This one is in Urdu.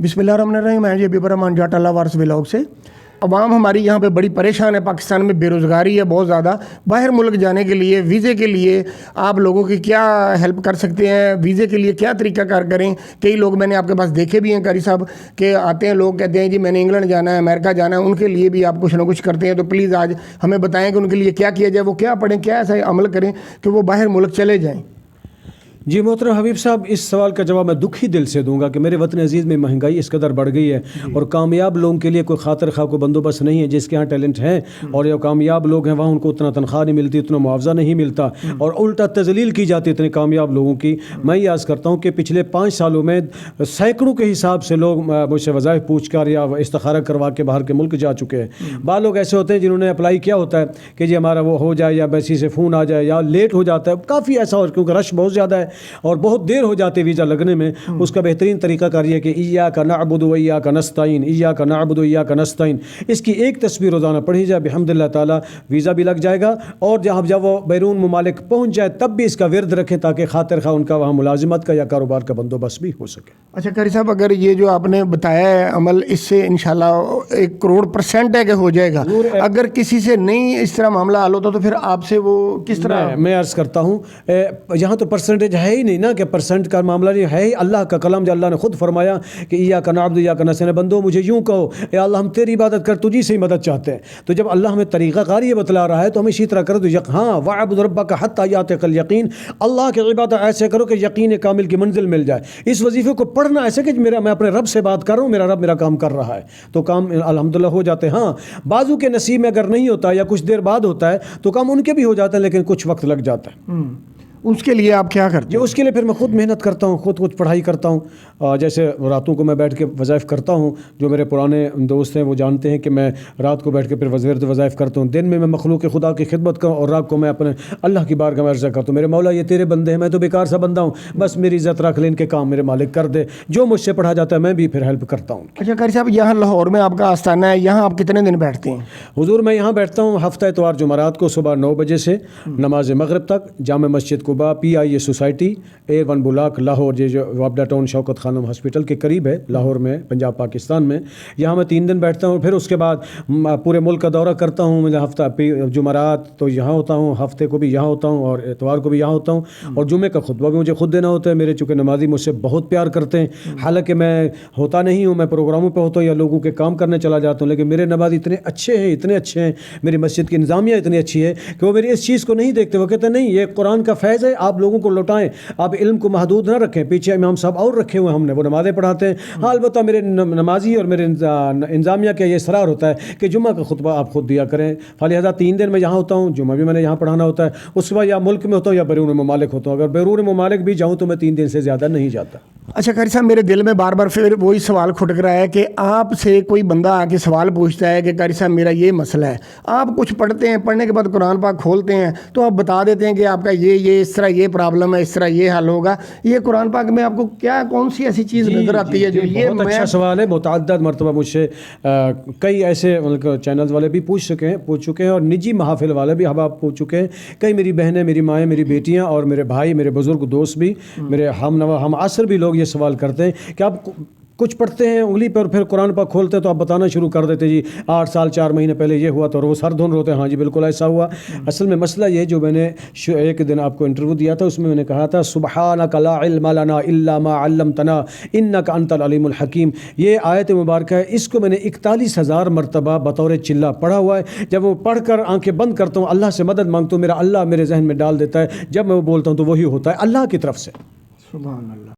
بسم اللہ الرحمن الرحیم. میں حبیب الرحمان جاٹ اللہ وارث ولاگ سے. عوام ہماری یہاں پہ بڑی پریشان ہے. پاکستان میں بے روزگاری ہے بہت زیادہ. باہر ملک جانے کے لیے ویزے کے لیے آپ لوگوں کی کیا ہیلپ کر سکتے ہیں؟ ویزے کے لیے کیا طریقہ کار کریں؟ کئی لوگ میں نے آپ کے پاس دیکھے بھی ہیں قاری صاحب کہ آتے ہیں لوگ کہتے ہیں جی میں نے انگلینڈ جانا ہے, امریکہ جانا ہے, ان کے لیے بھی آپ کچھ نہ کچھ کرتے ہیں. تو پلیز آج ہمیں بتائیں کہ ان کے لیے کیا کیا جائے, وہ کیا پڑھیں, کیا ایسا عمل کریں کہ وہ باہر ملک چلے جائیں. جی محترم حبیب صاحب, اس سوال کا جواب میں دکھی دل سے دوں گا کہ میرے وطن عزیز میں مہنگائی اس قدر بڑھ گئی ہے اور کامیاب لوگوں کے لیے کوئی خاطر خواہ کو بندوبست نہیں ہے. جس کے ہاں ٹیلنٹ ہے اور یہ کامیاب لوگ ہیں وہاں ان کو اتنا تنخواہ نہیں ملتی, اتنا معاوضہ نہیں ملتا اور الٹا تذلیل کی جاتی اتنے کامیاب لوگوں کی. میں یہ عرض کرتا ہوں کہ پچھلے 5 سالوں میں سینکڑوں کے حساب سے لوگ مجھ سے وظائف پوچھ کر یا استخارہ کروا کے باہر کے ملک جا چکے ہیں. بعض لوگ ایسے ہوتے ہیں جنہوں نے اپلائی کیا ہوتا ہے کہ جی ہمارا وہ ہو جائے یا ایمبیسی سے فون آ جائے یا لیٹ ہو جاتا ہے. کافی ایسا ہو کیونکہ رش بہت زیادہ ہے اور بہت دیر ہو جاتی ہے ویزا لگنے میں. اس کا بہترین طریقہ کار یہ کہ ایاک نعبد و ایاک نستعین, ایاک نعبد و ایاک نستعین, اس کی ایک تصویر روزانہ پڑھی جائے, بحمد اللہ تعالی ویزا بھی لگ جائے گا. اور جب وہ بیرون ممالک پہنچ جائے تب بھی اس کا ورد رکھیں تاکہ خاطر خواہ ان کا وہاں ملازمت کا یا کاروبار کا بندوبست بھی ہو سکے. اچھا قاری صاحب, اگر یہ جو آپ نے بتایا ہے عمل, اس سے انشاءاللہ 1 کروڑ% ہے کہ ہو جائے گا. اگر کسی سے نہیں اس طرح معاملہ حل ہوتا تو پھر آپ سے وہ کس طرح؟ میں عرض کرتا ہوں یہاں تو پرسنٹیج ہے ہی نہیں نا کہ پرسنٹ کا معاملہ نہیں ہے. ہی اللہ کا کلام جو اللہ نے خود فرمایا کہ ایاک نعبد و ایاک نستعین, بندو مجھے یوں کہو اے اللہ ہم تیری عبادت کر, تجھی سے ہی مدد چاہتے ہیں. تو جب اللہ ہمیں طریقہ کار یہ بتلا رہا ہے تو ہم اسی طرح کرو. تو ہاں وَاعْبُدْ رَبَّكَ حَتَّىٰ يَأْتِيَكَ الْيَقِينُ, اللہ کی عبادت ایسے کرو کہ یقین کامل کی منزل مل جائے. اس وظیفے کو پڑھنا ایسے کہ میں اپنے رب سے بات کر رہا ہوں, میرا رب میرا کام کر رہا ہے, تو کام الحمدللہ ہو جاتے ہیں. ہاں بعضوں کے نصیب میں اگر نہیں ہوتا یا کچھ دیر بعد ہوتا ہے تو کام ان کے بھی ہو جاتا ہے لیکن کچھ وقت لگ جاتا ہے. اس کے لیے آپ کیا کرتے ہیں؟ اس کے لیے پھر میں خود محنت کرتا ہوں, خود کچھ پڑھائی کرتا ہوں. جیسے راتوں کو میں بیٹھ کے وظائف کرتا ہوں. جو میرے پرانے دوست ہیں وہ جانتے ہیں کہ میں رات کو بیٹھ کے پھر وظائف کرتا ہوں. دن میں مخلوق خدا کی خدمت کروں اور رات کو میں اپنے اللہ کی بارگاہ میں عرض کرتا ہوں, میرے مولا یہ تیرے بندے ہیں, میں تو بیکار سا بندہ ہوں, بس میری عزت رکھ لے, ان کے کام میرے مالک کر دے. جو مجھ سے پڑھا جاتا ہے میں بھی پھر ہیلپ کرتا ہوں. اچھا قاری صاحب, یہاں لاہور میں آپ کا آستانہ ہے, یہاں آپ کتنے دن بیٹھتے ہیں؟ حضور میں یہاں بیٹھتا ہوں ہفتہ اتوار جمعرات کو صبح 9 بجے سے نماز مغرب تک, Jama Masjid Quba PIA society A1 block Lahore, جو وابڈا ٹاؤن شوکت خانم ہاسپٹل کے قریب ہے لاہور میں, پنجاب پاکستان میں. یہاں میں 3 دن بیٹھتا ہوں. پھر اس کے بعد پورے ملک کا دورہ کرتا ہوں. میں ہفتہ جمعرات تو یہاں ہوتا ہوں, ہفتے کو بھی یہاں ہوتا ہوں اور اتوار کو بھی یہاں ہوتا ہوں. اور جمعے کا خطبہ بھی مجھے خود دینا ہوتا ہے. میرے چونکہ نمازی مجھ سے بہت پیار کرتے ہیں, حالانکہ میں ہوتا نہیں ہوں, میں پروگراموں پہ ہوتا ہوں یا لوگوں کے کام کرنے چلا جاتا ہوں, لیکن میرے نمازی اتنے اچھے ہیں, میری مسجد کی انتظامیہ اتنی اچھی ہے کہ وہ میری اس چیز کو نہیں دیکھتے. وہ کہتے ہیں نہیں یہ قرآن کا فیض ہے, آپ لوگوں کو لوٹائیں, آپ علم کو محدود نہ رکھیں. پیچھے امام صاحب اور رکھے ہوئے ہم نے, وہ نمازیں پڑھاتے ہیں. ہاں البتہ میرے نمازی اور میرے انتظامیہ کا یہ اصرار ہوتا ہے کہ جمعہ کا خطبہ آپ خود دیا کریں. فلہذا 3 دن میں یہاں ہوتا ہوں, جمعہ بھی میں نے یہاں پڑھانا ہوتا ہے. اس کے بعد یا ملک میں ہوتا ہوں یا بیرون ممالک ہوتا ہوں. اگر بیرون ممالک بھی جاؤں تو میں 3 دن سے زیادہ نہیں جاتا. اچھا قاری صاحب, میرے دل میں بار بار پھر وہی سوال کھٹک رہا ہے کہ آپ سے کوئی بندہ آ کے سوال پوچھتا ہے کہ قاری صاحب میرا یہ مسئلہ ہے. آپ کچھ پڑھتے ہیں, پڑھنے کے بعد قرآن پاک کھولتے ہیں تو آپ بتا دیتے ہیں کہ آپ کا یہ اس طرح یہ پرابلم ہے, اس طرح یہ حل ہوگا. یہ قرآن پاک میں آپ کو کیا کون سی ایسی چیز نظر آتی ہے جو یہ؟ بہت اچھا سوال ہے. متعدد مرتبہ مجھ سے کئی ایسے چینل والے بھی پوچھ چکے ہیں اور نجی محافل والے بھی احباب پوچھ چکے ہیں. کئی میری بہنیں, میری مائیں, میری بیٹیاں اور میرے بھائی, میرے بزرگ دوست بھی, میرے ہم عصر بھی لوگ یہ سوال کرتے ہیں کہ آپ کچھ پڑھتے ہیں انگلی پر پھر قرآن پاک کھولتے ہیں تو آپ بتانا شروع کر دیتے جی 8 سال 4 مہینے پہلے یہ ہوا تو, اور وہ سر دھن روتے ہیں ہاں جی بالکل ایسا ہوا. اصل میں مسئلہ یہ جو میں نے ایک دن آپ کو انٹرویو دیا تھا اس میں نے کہا تھا سبحانک لا علم لنا الا ما علمتنا انک انت العلیم الحکیم. یہ آیت مبارکہ ہے, اس کو میں نے 41,000 مرتبہ بطور چلہ پڑھا ہوا ہے. جب وہ پڑھ کر آنکھیں بند کرتا ہوں, اللہ سے مدد مانگتا ہوں, میرا اللہ میرے ذہن میں ڈال دیتا ہے. جب میں وہ بولتا ہوں تو وہی ہوتا ہے اللہ کی طرف سے. سبحان اللہ.